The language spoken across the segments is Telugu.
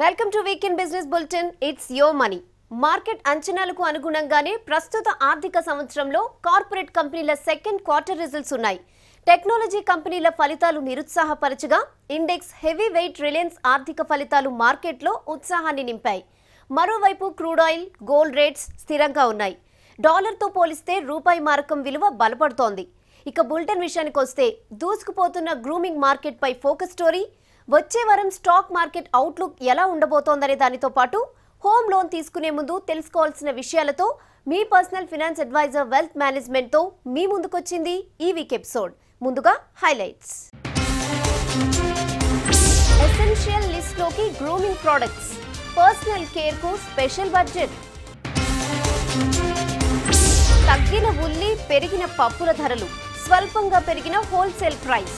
Welcome to weekend business bulletin. It's your money. Market అంచనాలకు అనుగుణంగానే ప్రస్తుత ఆర్థిక సంవత్సరంలో కార్పొరేట్ కంపెనీల సెకండ్ క్వార్టర్ రిజల్ట్స్ ఉన్నాయి. టెక్నాలజీ కంపెనీల ఫలితాలు నిరుత్సాహపరచగా ఇండెక్స్ హెవీ వెయిట్ రిలయన్స్ ఆర్థిక ఫలితాలు మార్కెట్లో ఉత్సాహాన్ని నింపాయి. మరోవైపు క్రూడ్ ఆయిల్, గోల్డ్ రేట్స్ స్థిరంగా ఉన్నాయి. డాలర్తో పోలిస్తే రూపాయి మారకం విలువ బలపడుతోంది. ఇక బులెటిన్ విషయానికి వస్తే దూసుకుపోతున్న గ్రూమింగ్ మార్కెట్ పై ఫోకస్ స్టోరీ, వచ్చే వారం స్టాక్ మార్కెట్ అవుట్లుక్ ఎలా ఉండబోతోందనే దానితో పాటు హోమ్ లోన్ తీసుకునే ముందు తెలుసుకోవాల్సిన విషయాలతో మీ personal finance adviser wealth management తో మీ ముందుకొచ్చింది ఈ వీక్ ఎపిసోడ్. ముందుగా హైలైట్స్. ఎసెన్షియల్ లిస్ట్ లోకి గ్రూమింగ్ ప్రొడక్ట్స్, పర్సనల్ కేర్ కు స్పెషల్ బడ్జెట్, తగ్గిన ఉల్లి, పెరిగిన పప్పుల ధరలు, స్వల్పంగా పెరిగిన wholesale price.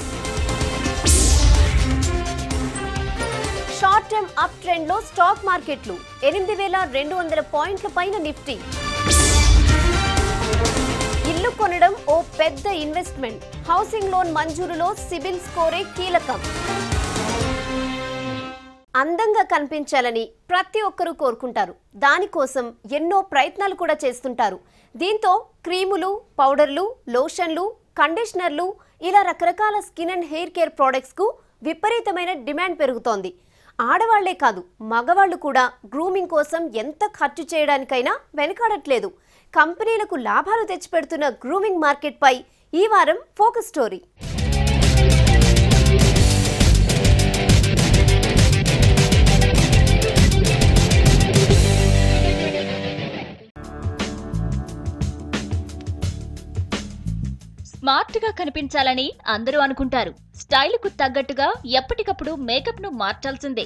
Short term up trend లో స్టాక్ మార్కెట్లు 8,200 పాయింట్ల పైన నిఫ్టీ. ఇల్లు కొనడం ఓ పెద్ద ఇన్వెస్ట్మెంట్, హౌసింగ్ లోన్ మంజూరులో సిబిల్ స్కోరే కీలకం. అందంగా కనిపించాలని ప్రతి ఒక్కరూ కోరుకుంటారు. దానికోసం ఎన్నో ప్రయత్నాలు కూడా చేస్తుంటారు. దీంతో క్రీములు, పౌడర్లు, లోషన్లు, కండిషనర్లు ఇలా రకరకాల skin and hair care products కు విపరీతమైన డిమాండ్ పెరుగుతోంది. ఆడవాళ్లే కాదు, మగవాళ్లు కూడా గ్రూమింగ్ కోసం ఎంత ఖర్చు చేయడానికైనా వెనకాడట్లేదు. కంపెనీలకు లాభాలు తెచ్చిపెడుతున్న గ్రూమింగ్ మార్కెట్ పై ఈ వారం ఫోకస్ స్టోరీ. స్మార్ట్ గా కనిపించాలని అందరూ అనుకుంటారు. స్టైల్ కు తగ్గట్టుగా ఎప్పటికప్పుడు మేకప్ ను మార్చాల్సిందే.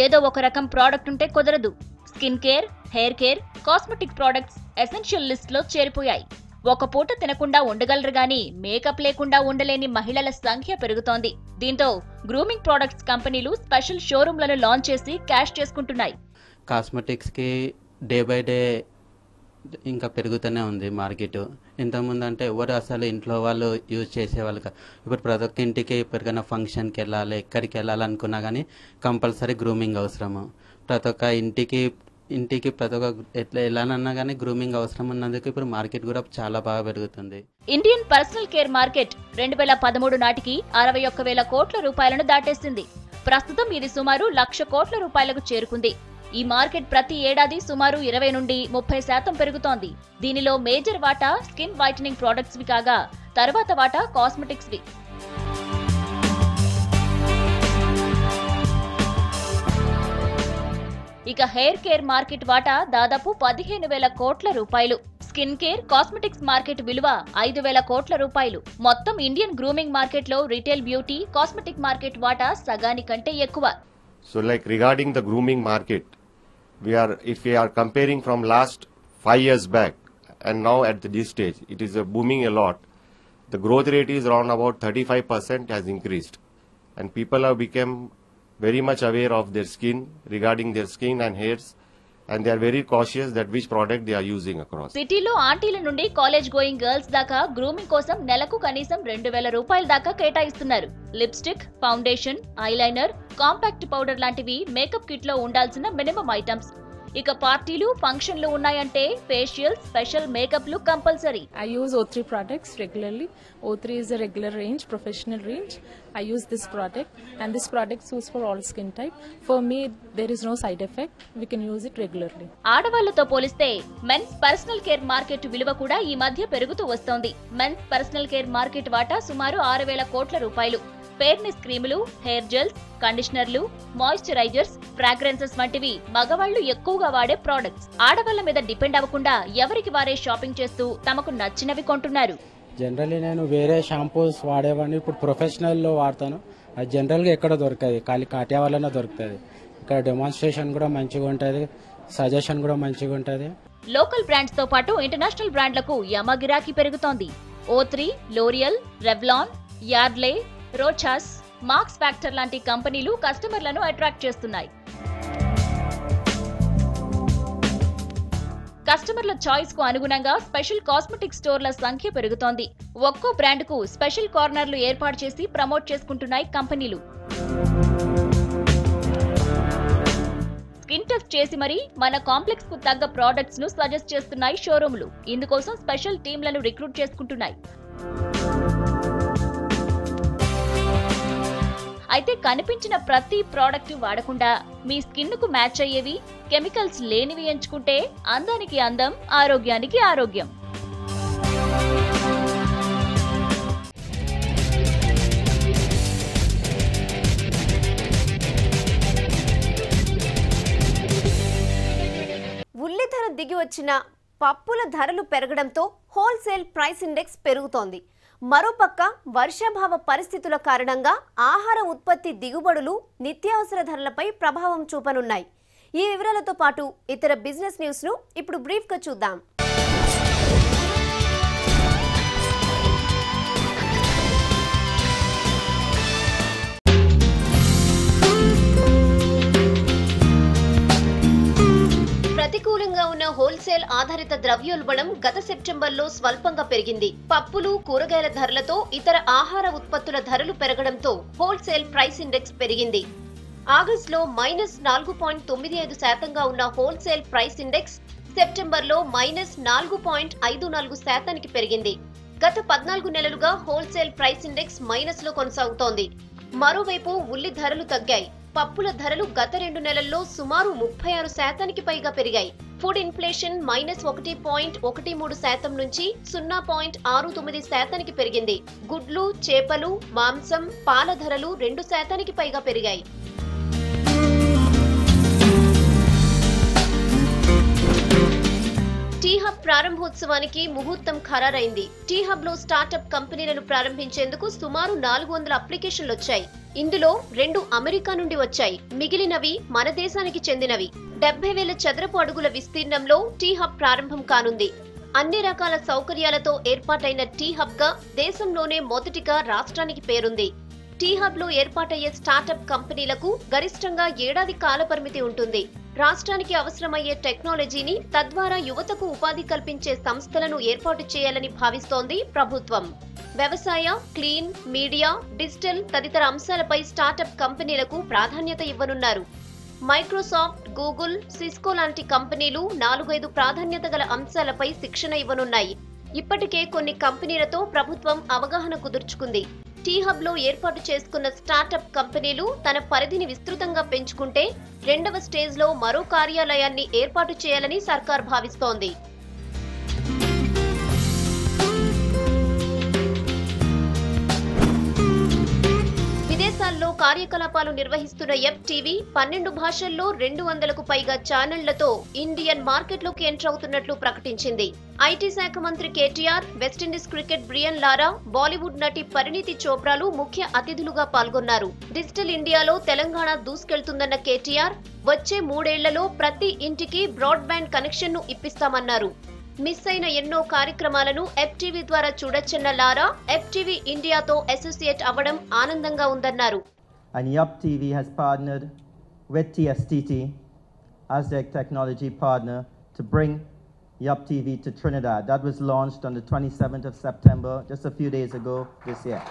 ఏదో ఒక రకం ప్రోడక్ట్ ఉంటే కుదరదు. Skin care, hair care, cosmetic products essential list లో చేరిపోయాయి. ఒక పూట తినకుండా ఉండగలరు గానీ మేకప్ లేకుండా ఉండలేని మహిళల సంఖ్య పెరుగుతోంది. దీంతో గ్రూమింగ్ ప్రొడక్ట్స్ కంపెనీలు స్పెషల్ షోరూంలను లాంచ్ చేసి క్యాష్ చేసుకుంటున్నాయి. కాస్మెటిక్స్ కి డే బై డే ఇంకా పెరుగుతూనే ఉంది మార్కెట్. ఇంతకుముందు అంటే ఎవరు అసలు ఇంట్లో వాళ్ళు యూజ్ చేసేవాళ్ళు కాదు. ఇప్పుడు ప్రతి ఒక్క ఇంటికి ఎప్పటికైనా ఫంక్షన్కి వెళ్ళాలి, ఎక్కడికి వెళ్ళాలనుకున్నా కానీ కంపల్సరీ గ్రూమింగ్ అవసరము. ప్రతి ఒక్క ఇంటికి ప్రతి ఒక్క ఎట్లా వెళ్ళాలన్నా కానీ గ్రూమింగ్ అవసరం ఉన్నందుకు ఇప్పుడు మార్కెట్ కూడా చాలా బాగా పెరుగుతుంది. ఇండియన్ పర్సనల్ కేర్ మార్కెట్ 2013 నాటికి 61,000 కోట్ల రూపాయలను దాటేసింది. ప్రస్తుతం ఇది సుమారు 1,00,000 కోట్ల రూపాయలకు చేరుకుంది. ఈ మార్కెట్ ప్రతి ఏడాది సుమారు 20 నుండి 30% పెరుగుతోంది. దీనిలో మేజర్ వాటా స్కిన్ వైటనింగ్ ప్రొడక్ట్స్ వి కాగా తర్వాత వాటా కాస్మెటిక్స్ వి. ఇక హెయిర్ కేర్ మార్కెట్ వాటా దాదాపు 15,000 కోట్ల రూపాయలు. స్కిన్ కేర్, కాస్మెటిక్స్ మార్కెట్ విలువ 5,000 కోట్ల రూపాయలు. మొత్తం ఇండియన్ గ్రూమింగ్ మార్కెట్ లో రిటైల్ బ్యూటీ, కాస్మెటిక్ మార్కెట్ వాటా సగానికంటే ఎక్కువ. So like regarding the grooming market, if we are comparing from last 5 years back and now at this stage, it is booming a lot. The growth rate is around about 35% has increased, and people have become very much aware of their skin, regarding their skin and hairs, and they are very cautious that which product they are using across. సిటీలో ఆంటీల నుండి కాలేజ్ గోయింగ్ గర్ల్స్ దాకా గ్రూమింగ్ కోసం నెలకు కనీసం 2,000 రూపాయల దాకా కేటాయిస్తున్నారు. Lipstick, foundation, eyeliner, compact powder లాంటివి మేకప్ కిట్ లో ఉండాల్సిన మినిమం ఐటమ్స్. ఇక పార్టీలు, ఫంక్షన్లు ఉన్నాయంటే ఫేషియల్, స్పెషల్ మేకప్లు compulsory. I use O3 products regularly. O3 is a regular range, professional range. I use this product, and this product suits for all skin type. For me, there is no side effect. We can use it regularly. ఆడవాళ్లతో పోలిస్తే మెన్స్ పర్సనల్ కేర్ మార్కెట్ విలువ కూడా ఈ మధ్య పెరుగుతూ వస్తోంది. మెన్స్ పర్సనల్ కేర్ మార్కెట్ వాటా సుమారు 6,000 కోట్ల రూపాయలు. ఫెయిర్నెస్ క్రీములు, హెయిర్ జెల్స్, కండిషనర్లు, మాయిశ్చరైజర్స్, ఫ్రాగ్రెన్సెస్ వంటివి మగవాళ్లు ఎక్కువగా వాడే ప్రొడక్ట్స్. ఆడవాళ్ల మీద డిపెండ్ అవ్వకుండా ఎవరికి వారే షాపింగ్ చేస్తూ తమకు నచ్చినవి కొంటున్నారు. జనరల్లీ నేను వేరే షాంపూస్ వాడేవాడిని, ఇప్పుడు ప్రొఫెషనల్లో వాడతాను. అది జనరల్గా ఎక్కడ దొరకదు, ఖాళీ కాటియా వల్లనే దొరుకుతుంది. ఇక్కడ డెమాన్స్ట్రేషన్ కూడా మంచిగా ఉంటుంది, సజెషన్ కూడా మంచిగా ఉంటుంది. లోకల్ బ్రాండ్స్ తో పాటు ఇంటర్నేషనల్ బ్రాండ్లకు యమ గిరాకీ పెరుగుతోంది. O3, L'Oreal, Revlon, Yardley, Rochas, Max Factor లాంటి కంపెనీలు కస్టమర్లను అట్రాక్ట్ చేస్తున్నాయి. కస్టమర్ల చాయిస్ కు అనుగుణంగా స్పెషల్ కాస్మెటిక్ స్టోర్ల సంఖ్య పెరుగుతోంది. ఒక్కో బ్రాండ్ కు స్పెషల్ కార్నర్లు ఏర్పాటు చేసి ప్రమోట్ చేసుకుంటున్నాయి కంపెనీలు. టెస్ట్ చేసి మరీ మన కాంప్లెక్స్ కు తగ్గ ప్రొడక్ట్స్ ను సజెస్ట్ చేస్తున్నాయి షోరూములు. ఇందుకోసం స్పెషల్ టీంలను రిక్రూట్ చేసుకుంటున్నాయి. అయితే కనిపించిన ప్రతి ప్రోడక్ట్ వాడకుండా మీ స్కిన్ కు మ్యాచ్ అయ్యేవి, కెమికల్స్ లేనివి ఎంచుకుంటే అందానికి అందం, ఆరోగ్యానికి ఆరోగ్యం. ఉల్లి ధర దిగి వచ్చిన పప్పుల ధరలు పెరగడంతో హోల్సేల్ ప్రైస్ ఇండెక్స్ పెరుగుతోంది. మరోపక్క వర్షాభావ పరిస్థితుల కారణంగా ఆహార ఉత్పత్తి దిగుబడులు నిత్యావసర ధరలపై ప్రభావం చూపనున్నాయి. ఈ వివరాలతో పాటు ఇతర బిజినెస్ న్యూస్ ను ఇప్పుడు బ్రీఫ్ గా చూద్దాం. ప్రతికూలంగా ఉన్న హోల్సేల్ ఆధారిత ద్రవ్యోల్బణం గత సెప్టెంబర్లో స్వల్పంగా పెరిగింది. పప్పులు, కూరగాయల ధరలతో ఇతర ఆహార ఉత్పత్తుల ధరలు పెరగడంతో హోల్సేల్ ప్రైస్ ఇండెక్స్ పెరిగింది. ఆగస్టులో -4.95% ఉన్న హోల్సేల్ ప్రైస్ ఇండెక్స్ సెప్టెంబర్లో -4.54% పెరిగింది. గత 14 నెలలుగా హోల్సేల్ ప్రైస్ ఇండెక్స్ మైనస్లో కొనసాగుతోంది. మరోవైపు ఉల్లి ధరలు తగ్గాయి. పప్పుల ధరలు గత 2 నెలల్లో సుమారు 36% పైగా పెరిగాయి. ఫుడ్ ఇన్ఫ్లేషన్ -1.13% నుంచి 0.69% పెరిగింది. గుడ్లు, చేపలు, మాంసం, పాల ధరలు 2% పైగా పెరిగాయి. టీ హబ్ ప్రారంభోత్సవానికి ముహూర్తం ఖరారైంది. టీ హబ్ లో స్టార్టప్ కంపెనీలను ప్రారంభించేందుకు సుమారు 400 అప్లికేషన్లు వచ్చాయి. ఇందులో 2 అమెరికా నుండి వచ్చాయి. మిగిలినవి మన దేశానికి చెందినవి. 70,000 చదరపు అడుగుల విస్తీర్ణంలో టీ హబ్ ప్రారంభం కానుంది. అన్ని రకాల సౌకర్యాలతో ఏర్పాటైన టీ హబ్ గా దేశంలోనే మొదటిగా రాష్ట్రానికి పేరుంది. టీ హబ్ లో ఏర్పాటయ్యే స్టార్టప్ కంపెనీలకు గరిష్టంగా ఏడాది కాలపరిమితి ఉంటుంది. రాష్ట్రానికి అవసరమయ్యే టెక్నాలజీని, తద్వారా యువతకు ఉపాధి కల్పించే సంస్థలను ఏర్పాటు చేయాలని భావిస్తోంది ప్రభుత్వం. వ్యవసాయ, క్లీన్, మీడియా, డిజిటల్ తదితర అంశాలపై స్టార్టప్ కంపెనీలకు ప్రాధాన్యత ఇవ్వనున్నారు. మైక్రోసాఫ్ట్, గూగుల్, సిస్కో లాంటి కంపెనీలు 4-5 ప్రాధాన్యత గల అంశాలపై శిక్షణ ఇవ్వనున్నాయి. ఇప్పటికే కొన్ని కంపెనీలతో ప్రభుత్వం అవగాహన కుదుర్చుకుంది. టీ హబ్ లో ఏర్పాటు చేసుకున్న స్టార్టప్ కంపెనీలు తన పరిధిని విస్తృతంగా పెంచుకుంటే 2వ స్టేజ్ లో మరో కార్యాలయాన్ని ఏర్పాటు చేయాలని సర్కార్ భావిస్తోంది. విదేశాల్లో కార్యకలాపాలు నిర్వహిస్తున్న FTV 12 భాషల్లో 200కు పైగా ఛానళ్లతో ఇండియన్ మార్కెట్లోకి ఎంటర్ అవుతున్నట్లు ప్రకటించింది. ఐటీ శాఖ మంత్రి కేటీఆర్, వెస్టిండీస్ క్రికెట్ బ్రియన్ లారా, బాలీవుడ్ నటి పరిణీతి చోప్రాలు ముఖ్య అతిథులుగా పాల్గొన్నారు. డిజిటల్ ఇండియాలో తెలంగాణ దూసుకెళ్తుందన్న కేటీఆర్, వచ్చే 3 ఏళ్లలో ప్రతి ఇంటికి బ్రాడ్బ్యాండ్ కనెక్షన్ ను ఇప్పిస్తామన్నారు. మిస్ అయిన ఎన్నో కార్యక్రమాలను FTV ద్వారా చూడొచ్చన్న లారా, FTV ఇండియాతో అసోసియేట్ అవ్వడం ఆనందంగా ఉందన్నారు. And Yup TV has partnered with TSTT as their technology partner to bring Yup TV to Trinidad. That was launched on the 27th of September, just a few days ago this year.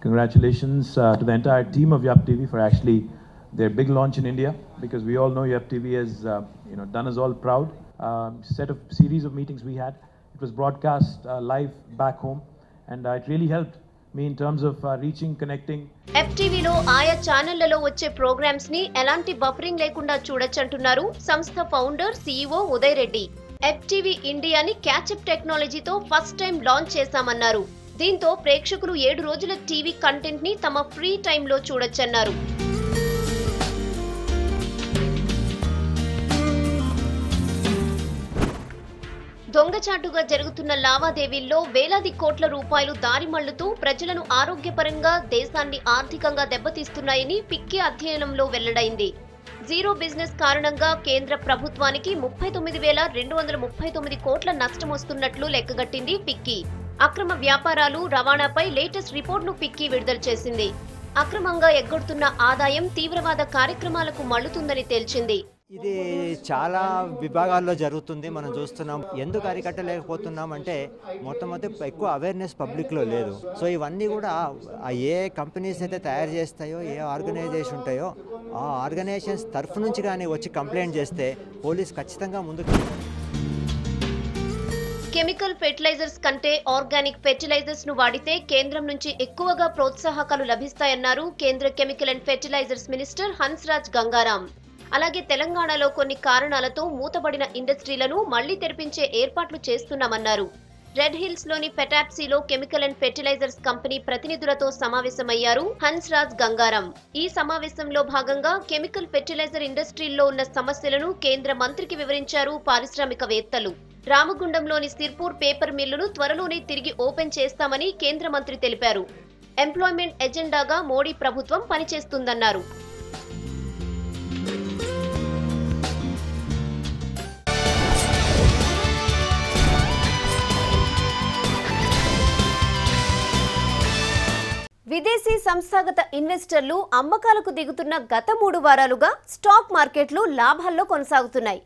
Congratulations to the entire team of Yup TV for actually their big launch in India, because we all know Yup TV has done us all proud. Set of series of meetings we had. It was broadcast live back home, and it really helped me in terms of reaching, connecting. FTV లో ఆయా ఛానళ్లలో వచ్చే ప్రోగ్రామ్స్ ని ఎలాంటి బఫరింగ్ లేకుండా చూడొచ్చంటున్నారు సంస్థ founder CEO Uday Reddy. FTV ఇండియాని క్యాచప్ టెక్నాలజీతో ఫస్ట్ టైం లాంచ్ చేశామన్నారు. దీంతో ప్రేక్షకులు 7 రోజుల టీవీ కంటెంట్ ని తమ ఫ్రీ టైంలో చూడొచ్చన్నారు. దొంగచాటుగా జరుగుతున్న లావాదేవీల్లో వేలాది కోట్ల రూపాయలు దారి మళ్లుతూ ప్రజలను ఆరోగ్యపరంగా, దేశాన్ని ఆర్థికంగా దెబ్బతీస్తున్నాయని పిక్కీ అధ్యయనంలో వెల్లడైంది. జీరో బిజినెస్ కారణంగా కేంద్ర ప్రభుత్వానికి 39,239 కోట్ల నష్టం వస్తున్నట్లు లెక్కగట్టింది పిక్కీ. అక్రమ వ్యాపారాలు, రవాణాపై లేటెస్ట్ రిపోర్ట్ను పిక్కీ విడుదల చేసింది. అక్రమంగా ఎగ్గొడుతున్న ఆదాయం తీవ్రవాద కార్యక్రమాలకు మళ్లుతుందని తేల్చింది. ఇది చాలా విభాగాల్లో జరుగుతుంది, మనం చూస్తున్నాం. ఎందుకు అరికట్టలేకపోతున్నాం అంటే మొట్టమొదటి ఎక్కువ అవేర్నెస్ పబ్లిక్లో లేదు. సో ఇవన్నీ కూడా ఏ కంపెనీస్ అయితే తయారు చేస్తాయో, ఏ ఆర్గనైజేషన్ ఉంటాయో ఆ ఆర్గనైజేషన్స్ తరఫు నుంచి కానీ వచ్చి కంప్లైంట్ చేస్తే పోలీస్ ఖచ్చితంగా ముందుకు. కెమికల్ ఫెర్టిలైజర్స్ కంటే ఆర్గానిక్ ఫెర్టిలైజర్స్ ను వాడితే కేంద్రం నుంచి ఎక్కువగా ప్రోత్సాహకాలు లభిస్తాయన్నారు కేంద్ర chemical and fertilisers minister Hansraj Gangaram. అలాగే తెలంగాణలో కొన్ని కారణాలతో మూతబడిన ఇండస్ట్రీలను మళ్లీ తెరిపించే ఏర్పాట్లు చేస్తున్నామన్నారు. రెడ్ హిల్స్ లోని ఫెటాప్సీలో కెమికల్ అండ్ ఫెర్టిలైజర్స్ కంపెనీ ప్రతినిధులతో సమావేశమయ్యారు హన్స్రాజ్ గంగారాం. ఈ సమావేశంలో భాగంగా కెమికల్ ఫెర్టిలైజర్ ఇండస్ట్రీల్లో ఉన్న సమస్యలను కేంద్ర మంత్రికి వివరించారు పారిశ్రామికవేత్తలు. రామగుండంలోని సిర్పూర్ పేపర్ మిల్లును త్వరలోనే తిరిగి ఓపెన్ చేస్తామని కేంద్ర మంత్రి తెలిపారు. ఎంప్లాయ్మెంట్ ఎజెండాగా మోడీ ప్రభుత్వం పనిచేస్తుందన్నారు. విదేశీ సంస్థాగత ఇన్వెస్టర్లు అమ్మకాలకు దిగుతున్న గత 3 వారాలుగా స్టాక్ మార్కెట్లు లాభాల్లో కొనసాగుతున్నాయి.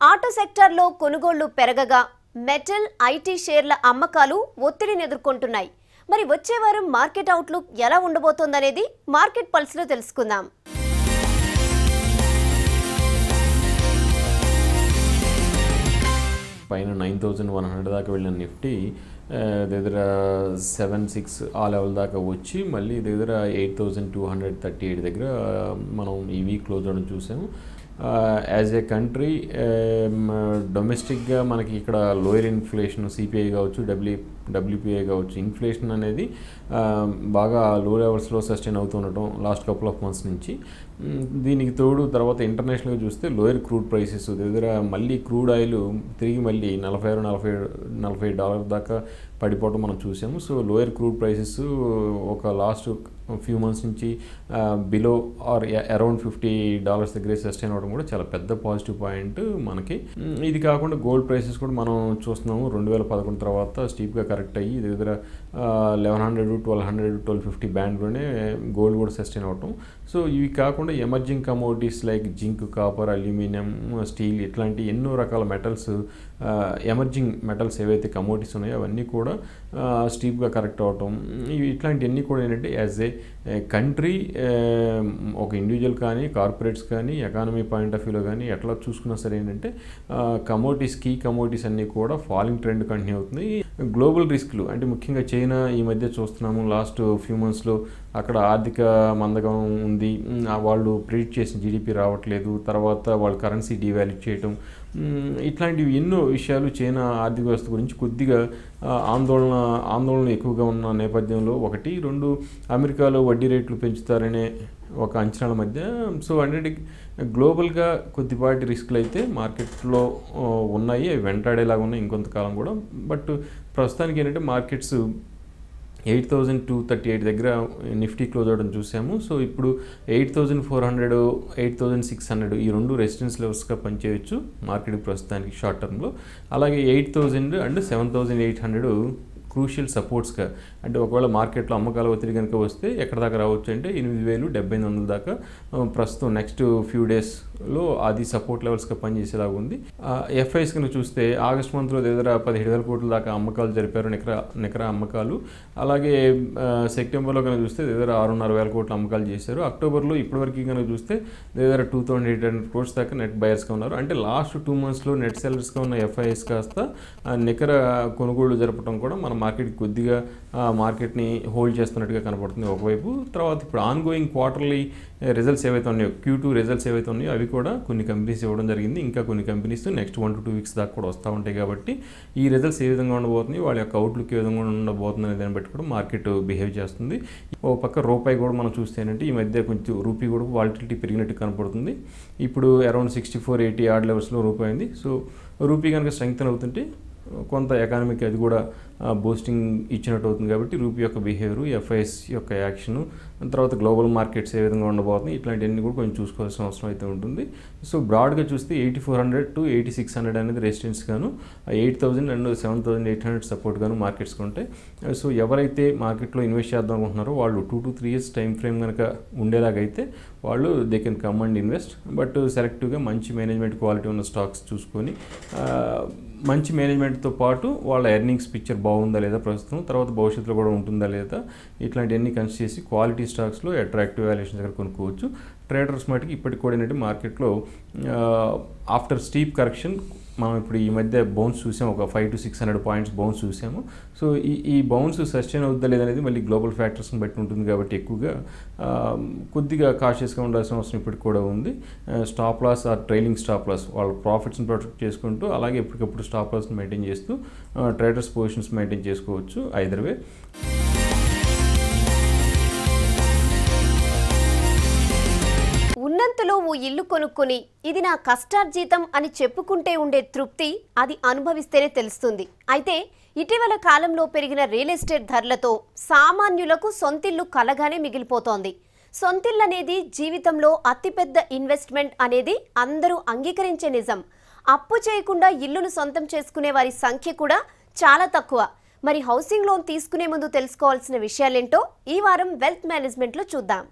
ఆటో సెక్టార్లో కొనుగోళ్లు పెరగగా మెటల్, ఐటీ షేర్ల అమ్మకాలు ఒత్తిడిని ఎదుర్కొంటున్నాయి. మరి వచ్చే వారం మార్కెట్ అవుట్లుక్ ఎలా ఉండబోతోందనేది మార్కెట్ పల్స్ లో తెలుసుకుందాం. పైన 9100 దాకా వెళ్ళిన నిఫ్టీ దగ్గర 76 ఆ లెవెల్ దాకా వచ్చి మళ్ళీ దగ్గర 8238 దగ్గర మనం ఈ వీక్ క్లోజ్ అవడం చూసాము. యాజ్ ఏ కంట్రీ డొమెస్టిక్గా మనకి ఇక్కడ లోయర్ ఇన్ఫ్లేషన్, సిపిఐ కావచ్చు, డబ్ల్యూపీఐ కావచ్చు, ఇన్ఫ్లేషన్ అనేది బాగా లో లెవెల్స్లో సస్టైన్ అవుతుండటం లాస్ట్ కపుల్ ఆఫ్ మంత్స్ నుంచి. దీనికి తోడు తర్వాత ఇంటర్నేషనల్గా చూస్తే లోయర్ క్రూడ్ ప్రైసెస్ దగ్గర మళ్ళీ క్రూడ్ ఆయిల్ తిరిగి మళ్ళీ $46-47 దాకా పడిపోవడం మనం చూసాము. సో లోయర్ క్రూడ్ ప్రైసెస్ ఒక లాస్ట్ ఫ్యూ మంత్స్ నుంచి బిలో ఆర్ అరౌండ్ $50 దగ్గరే సస్టైన్ అవ్వడం కూడా చాలా పెద్ద పాజిటివ్ పాయింట్ మనకి. ఇది కాకుండా గోల్డ్ ప్రైసెస్ కూడా మనం చూస్తున్నాము. 2011 తర్వాత స్టీప్గా కరెక్ట్ అయ్యి దగ్గర 1100, 1200, 1250 బ్యాండ్లోనే గోల్డ్ కూడా సస్టైన్ అవ్వటం. సో ఇవి కాకుండా emerging commodities like zinc, copper, aluminium, steel ఇట్లాంటి ఎన్నో రకాల మెటల్స్, ఎమర్జింగ్ మెటల్స్ ఏవైతే కమోడిటీస్ ఉన్నాయో అవన్నీ కూడా స్టీప్గా కరెక్ట్ అవ్వటం. ఇట్లాంటివన్నీ కూడా ఏంటంటే యాజ్ ఏ కంట్రీ ఒక ఇండివిజువల్ కానీ కార్పొరేట్స్ కానీ ఎకానమీ పాయింట్ ఆఫ్ వ్యూలో కానీ ఎట్లా చూసుకున్నా సరే ఏంటంటే కమోడిటీస్, కీ కమోడిటీస్ అన్నీ కూడా ఫాలింగ్ ట్రెండ్ కంటిన్యూ అవుతుంది. గ్లోబల్ రిస్క్లు అంటే ముఖ్యంగా చైనా ఈ మధ్య చూస్తున్నాము లాస్ట్ ఫ్యూ మంత్స్లో అక్కడ ఆర్థిక మందగం ఉంది, వాళ్ళు ప్రిడిక్ట్ చేసిన జీడిపి రావట్లేదు, తర్వాత వాళ్ళ కరెన్సీ డివాల్యూ చేయటం, ఇట్లాంటివి ఎన్నో విషయాలు చైనా ఆర్థిక వ్యవస్థ గురించి కొద్దిగా ఆందోళన ఎక్కువగా ఉన్న నేపథ్యంలో 1, 2 అమెరికాలో వడ్డీ రేట్లు పెంచుతారనే ఒక అంచనాల మధ్య సో అంటే గ్లోబల్గా కొద్దిపాటి రిస్క్లు అయితే మార్కెట్లో ఉన్నాయి, అవి వెంటాడేలాగా ఉన్నాయి ఇంకొంతకాలం కూడా. బట్ ప్రస్తుతానికి ఏంటంటే మార్కెట్స్ 8238 దగ్గర నిఫ్టీ క్లోజ్ అవడం చూసాము. సో ఇప్పుడు 8400, 8600 ఈ 2 రెసిస్టెన్స్ లెవెల్స్గా పనిచేయవచ్చు మార్కెట్ ప్రస్తుతానికి షార్ట్ టర్మ్లో. అలాగే 8000 అండ్ 7800 క్రూషియల్ సపోర్ట్స్గా, అంటే ఒకవేళ మార్కెట్లో అమ్మకాల ఒత్తిడి కనుక వస్తే ఎక్కడ దాకా రావచ్చు అంటే 8700 దాకా ప్రస్తుతం నెక్స్ట్ ఫ్యూ డేస్లో అది సపోర్ట్ లెవెల్స్గా పనిచేసేలాగా ఉంది. ఎఫ్ఐస్ కనుక చూస్తే ఆగస్ట్ మంత్లో దగ్గర 17,000 కోట్ల దాకా అమ్మకాలు జరిపారు, నికర అమ్మకాలు. అలాగే సెప్టెంబర్లో కనుక చూస్తే దగ్గర 6,500 కోట్ల అమ్మకాలు చేశారు. అక్టోబర్లో ఇప్పటివరకు కనుక చూస్తే దగ్గర 2,800 crores దాకా నెట్ బయర్స్గా ఉన్నారు. అంటే లాస్ట్ 2 monthsలో నెట్ సెల్లర్స్గా ఉన్న ఎఫ్ఐఎస్ కాస్త నికర కొనుగోళ్లు జరపడం కూడా మన మార్కెట్కి కొద్దిగా మార్కెట్ని హోల్డ్ చేస్తున్నట్టుగా కనపడుతుంది ఒకవైపు. తర్వాత ఇప్పుడు ఆన్గోయింగ్ క్వార్టర్లీ రిజల్ట్స్ ఏవైతే ఉన్నాయో, Q2 రిజల్ట్స్ ఏవైతే ఉన్నాయో అవి కూడా కొన్ని కంపెనీస్ ఇవ్వడం జరిగింది. ఇంకా కొన్ని కంపెనీస్ నెక్స్ట్ 1 to 2 weeks దాకా కూడా వస్తూ ఉంటాయి. కాబట్టి ఈ రిజల్ట్స్ ఏ విధంగా ఉండబోతుంది, వాళ్ళ యొక్క అవుట్లుక్ ఏ విధంగా ఉండబోతుంది అనే దాన్ని బట్టి కూడా మార్కెట్ బిహేవ్ చేస్తుంది. ఓ పక్క రూపాయి కూడా మనం చూస్తే ఏంటంటే ఈ మధ్య కొంచెం రూపీ కూడా వాలిటిలిటీ పెరిగినట్టు కనపడుతుంది. ఇప్పుడు అరౌండ్ 64-80 లెవెల్స్లో రూపాయి ఉంది. సో రూపీ కనుక స్ట్రెంగ్తన్ అవుతుంటే కొంత ఎకానమీకి అది కూడా బూస్టింగ్ ఇచ్చినట్టు అవుతుంది. కాబట్టి రూపీ యొక్క బిహేవియర్, ఎఫ్ఐఎస్ యొక్క యాక్షను, తర్వాత గ్లోబల్ మార్కెట్స్ ఏ విధంగా ఉండబోతున్నాయి, ఇట్లాంటివన్నీ కూడా కొంచెం చూసుకోవాల్సిన అవసరం అయితే ఉంటుంది. సో బ్రాడ్గా చూస్తే 8400 to 8600 అనేది రెసిస్టెన్స్ గాను, 8000 అండ్ 7800 సపోర్ట్ గాను మార్కెట్స్కి ఉంటాయి. సో ఎవరైతే మార్కెట్లో ఇన్వెస్ట్ చేద్దాం అనుకుంటున్నారో వాళ్ళు 2 to 3 years టైం ఫ్రేమ్ కనుక ఉండేలాగైతే వాళ్ళు they can come and invest. But సెలెక్టివ్గా మంచి మేనేజ్మెంట్ క్వాలిటీ ఉన్న స్టాక్స్ చూసుకొని మంచి మేనేజ్మెంట్తో పాటు వాళ్ళ ఎర్నింగ్స్ పిక్చర్ బాగుందా లేదా ప్రస్తుతం, తర్వాత భవిష్యత్తులో కూడా ఉంటుందా లేదా, ఇట్లాంటివన్నీ కన్సిడర్ చేసి క్వాలిటీ స్టాక్స్లో అట్రాక్టివ్ వాల్యుయేషన్ దగ్గర కొనుక్కోవచ్చు. ట్రేడర్స్ మటుకు ఇప్పటికి కూడా ఏంటంటే మార్కెట్లో ఆఫ్టర్ స్టీప్ కరెక్షన్ మనం ఇప్పుడు ఈ మధ్య బౌన్స్ చూసాము, ఒక 500 to 600 పాయింట్స్ బౌన్స్ చూసాము. సో ఈ బౌన్స్ సస్టైన్ అవుతుందా లేదనేది మళ్ళీ గ్లోబల్ ఫ్యాక్టర్స్ని బట్టి ఉంటుంది. కాబట్టి ఎక్కువగా కొద్దిగా కాషియస్గా ఉండాల్సిన అవసరం ఇప్పటికి కూడా ఉంది. Stop loss or trailing stop loss వాళ్ళ ప్రాఫిట్స్ని ప్రొటెక్ట్ చేసుకుంటూ, అలాగే ఎప్పటికప్పుడు స్టాప్ లాస్ని మెయింటైన్ చేస్తూ ట్రేడర్స్ పొజిషన్స్ మెయింటైన్ చేసుకోవచ్చు ఐదర్ వే. ఉన్నంతలో ఓ ఇల్లు కొనుక్కొని ఇది నా కష్టార్జితం అని చెప్పుకుంటే ఉండే తృప్తి అది అనుభవిస్తేనే తెలుస్తుంది. అయితే ఇటీవల కాలంలో పెరిగిన రియల్ ఎస్టేట్ ధరలతో సామాన్యులకు సొంతిల్లు కలగానే మిగిలిపోతోంది. సొంతిల్లు అనేది జీవితంలో అతిపెద్ద ఇన్వెస్ట్మెంట్ అనేది అందరూ అంగీకరించే నిజం. అప్పు చేయకుండా ఇల్లును సొంతం చేసుకునే వారి సంఖ్య కూడా చాలా తక్కువ. మరి హౌసింగ్ లోన్ తీసుకునే ముందు తెలుసుకోవాల్సిన విషయాలేంటో ఈ వారం వెల్త్ మేనేజ్మెంట్లో చూద్దాం.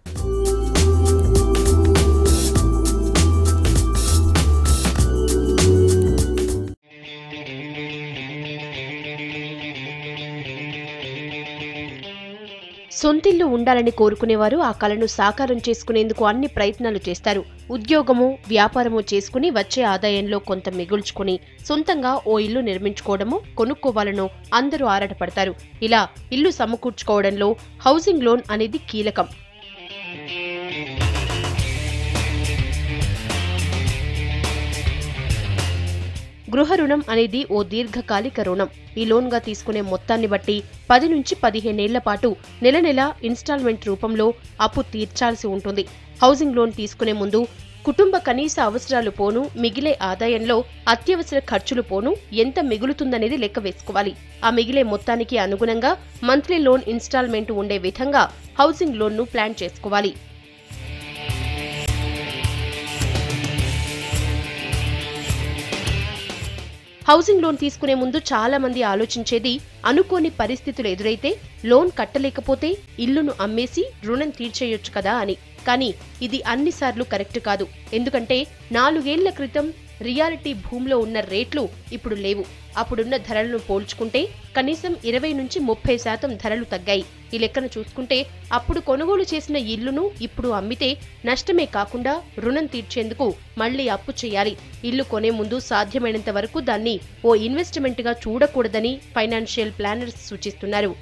సొంతిల్లు ఉండాలని కోరుకునేవారు ఆ కలను సాకారం చేసుకునేందుకు అన్ని ప్రయత్నాలు చేస్తారు. ఉద్యోగము, వ్యాపారము చేసుకుని వచ్చే ఆదాయంలో కొంత మిగుల్చుకుని సొంతంగా ఓ ఇల్లు నిర్మించుకోవడము, కొనుక్కోవాలను అందరూ ఆరాటపడతారు. ఇలా ఇల్లు సమకూర్చుకోవడంలో హౌసింగ్ లోన్ అనేది కీలకం. గృహ రుణం అనేది ఓ దీర్ఘకాలిక రుణం. ఈ లోన్గా తీసుకునే మొత్తాన్ని బట్టి 10 నుంచి 15 ఏళ్ల పాటు నెల నెల ఇన్స్టాల్మెంట్ రూపంలో అప్పు తీర్చాల్సి ఉంటుంది. హౌసింగ్ లోన్ తీసుకునే ముందు కుటుంబ కనీస అవసరాలు పోను, మిగిలే ఆదాయంలో అత్యవసర ఖర్చులు పోను ఎంత మిగులుతుందనేది లెక్క వేసుకోవాలి. ఆ మిగిలే మొత్తానికి అనుగుణంగా మంత్లీ లోన్ ఇన్స్టాల్మెంట్ ఉండే విధంగా హౌసింగ్ లోన్ను ప్లాన్ చేసుకోవాలి. హౌసింగ్ లోన్ తీసుకునే ముందు చాలా మంది ఆలోచించేది అనుకోని పరిస్థితులు ఎదురైతే లోన్ కట్టలేకపోతే ఇల్లును అమ్మేసి రుణం తీర్చేయొచ్చు కదా అని. కానీ ఇది అన్నిసార్లు కరెక్ట్ కాదు. ఎందుకంటే 4 ఏళ్ల క్రితం రియాలిటీ భూమిలో ఉన్న రేట్లు ఇప్పుడు లేవు. అప్పుడున్న ధరలను పోల్చుకుంటే కనీసం 20 నుంచి 30% ధరలు తగ్గాయి. ఈ లెక్కను చూసుకుంటే అప్పుడు కొనుగోలు చేసిన ఇల్లును ఇప్పుడు అమ్మితే నష్టమే కాకుండా రుణం తీర్చేందుకు మళ్లీ అప్పు చేయాలి. ఇల్లు కొనే ముందు సాధ్యమైనంత వరకు దాన్ని ఓ ఇన్వెస్ట్మెంట్గా చూడకూడదని ఫైనాన్షియల్ ప్లానర్స్ సూచిస్తున్నారు.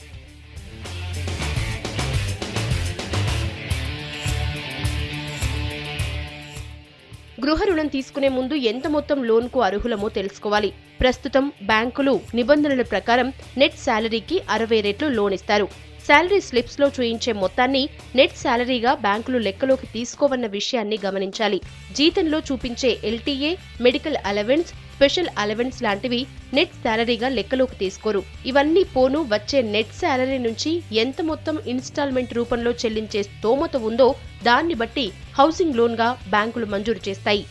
గృహ రుణం తీసుకునే ముందు ఎంత మొత్తం లోన్కు అర్హులమో తెలుసుకోవాలి. ప్రస్తుతం బ్యాంకులు నిబంధనల ప్రకారం నెట్ శాలరీకి 60 రెట్లు లోన్ ఇస్తారు. శాలరీ స్లిప్స్ లో చూయించే మొత్తాన్ని నెట్ శాలరీగా బ్యాంకులు లెక్కలోకి తీసుకోవన్న విషయాన్ని గమనించాలి. జీతంలో చూపించే LTA, medical allowance, special allowance లాంటివి నెట్ శాలరీగా లెక్కలోకి తీసుకోరు. ఇవన్నీ పోను వచ్చే నెట్ శాలరీ నుంచి ఎంత మొత్తం ఇన్స్టాల్మెంట్ రూపంలో చెల్లించే స్తోమత ఉందో దాన్ని బట్టి హౌసింగ్ లోన్ గా బ్యాంకులు మంజూరు చేస్తాయి.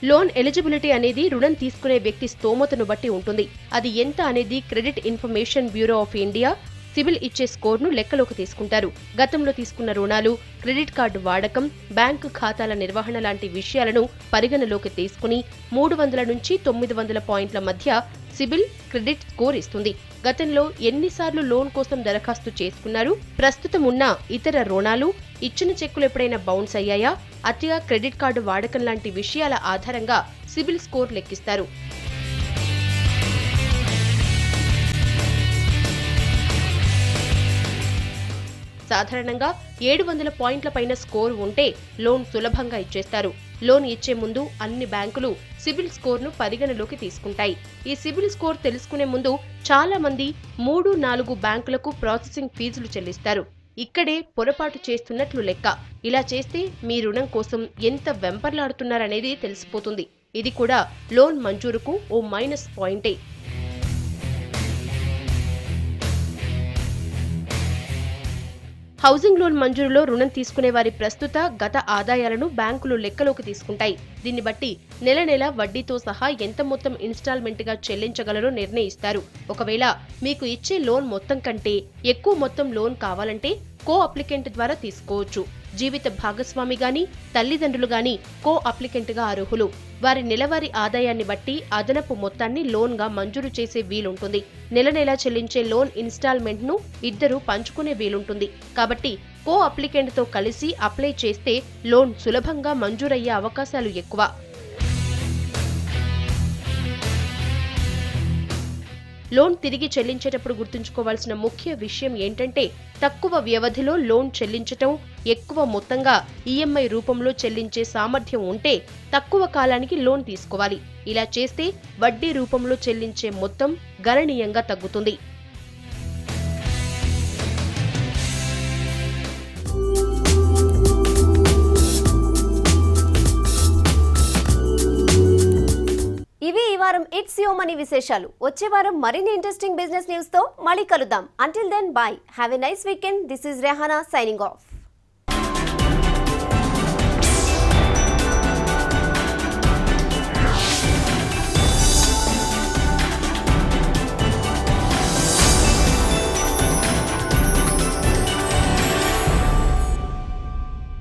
లోన్ ఎలిజిబిలిటీ అనేది రుణం తీసుకునే వ్యక్తి స్తోమతను బట్టి ఉంటుంది. అది ఎంత అనేది credit information bureau of India CIBIL ఇచ్చే స్కోర్ను లెక్కలోకి తీసుకుంటారు. గతంలో తీసుకున్న రుణాలు, క్రెడిట్ కార్డు వాడకం, బ్యాంకు ఖాతాల నిర్వహణ లాంటి విషయాలను పరిగణలోకి తీసుకుని 300 నుంచి 900 పాయింట్ల మధ్య సిబిల్ క్రెడిట్ స్కోర్ ఇస్తుంది. గతంలో ఎన్నిసార్లు లోన్ కోసం దరఖాస్తు చేసుకున్నారు, ప్రస్తుతం ఉన్న ఇతర రుణాలు, ఇచ్చిన చెక్కులు ఎప్పుడైనా బౌన్స్ అయ్యాయా, అతిగా క్రెడిట్ కార్డు వాడకం లాంటి విషయాల ఆధారంగా సిబిల్ స్కోర్ లెక్కిస్తారు. సాధారణంగా 700 పాయింట్ల పైన స్కోర్ ఉంటే లోన్ సులభంగా ఇచ్చేస్తారు. లోన్ ఇచ్చే ముందు అన్ని బ్యాంకులు సిబిల్ స్కోర్ను పరిగణలోకి తీసుకుంటాయి. ఈ సిబిల్ స్కోర్ తెలుసుకునే ముందు చాలా మంది 3-4 బ్యాంకులకు ప్రాసెసింగ్ ఫీజులు చెల్లిస్తారు. ఇక్కడే పొరపాటు చేస్తున్నట్లు లెక్క. ఇలా చేస్తే మీ రుణం కోసం ఎంత వెంపర్లాడుతున్నారనేది తెలిసిపోతుంది. ఇది కూడా లోన్ మంజూరుకు ఓ మైనస్ పాయింటే. హౌసింగ్ లోన్ మంజూరులో రుణం తీసుకునే వారి ప్రస్తుత గత ఆదాయాలను బ్యాంకులు లెక్కలోకి తీసుకుంటాయి. దీన్ని బట్టి నెల నెల వడ్డీతో సహా ఎంత మొత్తం ఇన్స్టాల్మెంట్గా చెల్లించగలరో నిర్ణయిస్తారు. ఒకవేళ మీకు ఇచ్చే లోన్ మొత్తం కంటే ఎక్కువ మొత్తం లోన్ కావాలంటే కో అప్లికెంట్ ద్వారా తీసుకోవచ్చు. జీవిత భాగస్వామి గాని తల్లిదండ్రులు గాని కో అప్లికెంట్ గా అర్హులు. వారి నెలవారీ ఆదాయాన్ని బట్టి అదనపు మొత్తాన్ని లోన్ గా మంజూరు చేసే వీలుంటుంది. నెల నెలా చెల్లించే లోన్ ఇన్స్టాల్మెంట్ ను ఇద్దరు పంచుకునే వీలుంటుంది. కాబట్టి కో అప్లికెంట్ తో కలిసి అప్లై చేస్తే లోన్ సులభంగా మంజూరయ్యే అవకాశాలు ఎక్కువ. లోన్ తిరిగి చెల్లించేటప్పుడు గుర్తుంచుకోవాల్సిన ముఖ్య విషయం ఏంటంటే తక్కువ వ్యవధిలో లోన్ చెల్లించటం, ఎక్కువ మొత్తంగా ఈఎంఐ రూపంలో చెల్లించే సామర్థ్యం ఉంటే తక్కువ కాలానికి లోన్ తీసుకోవాలి. ఇలా చేస్తే వడ్డీ రూపంలో చెల్లించే మొత్తం గణనీయంగా తగ్గుతుంది. ఇవి ఈ వారం ఇట్స్ యో మనీ విశేషాలు. వచ్చే వారం మరిన్ని ఇంట్రెస్టింగ్ బిజినెస్ న్యూస్ తో మళ్ళీ కలుద్దాం. Until then bye. Have a nice weekend. This is Rehana signing of.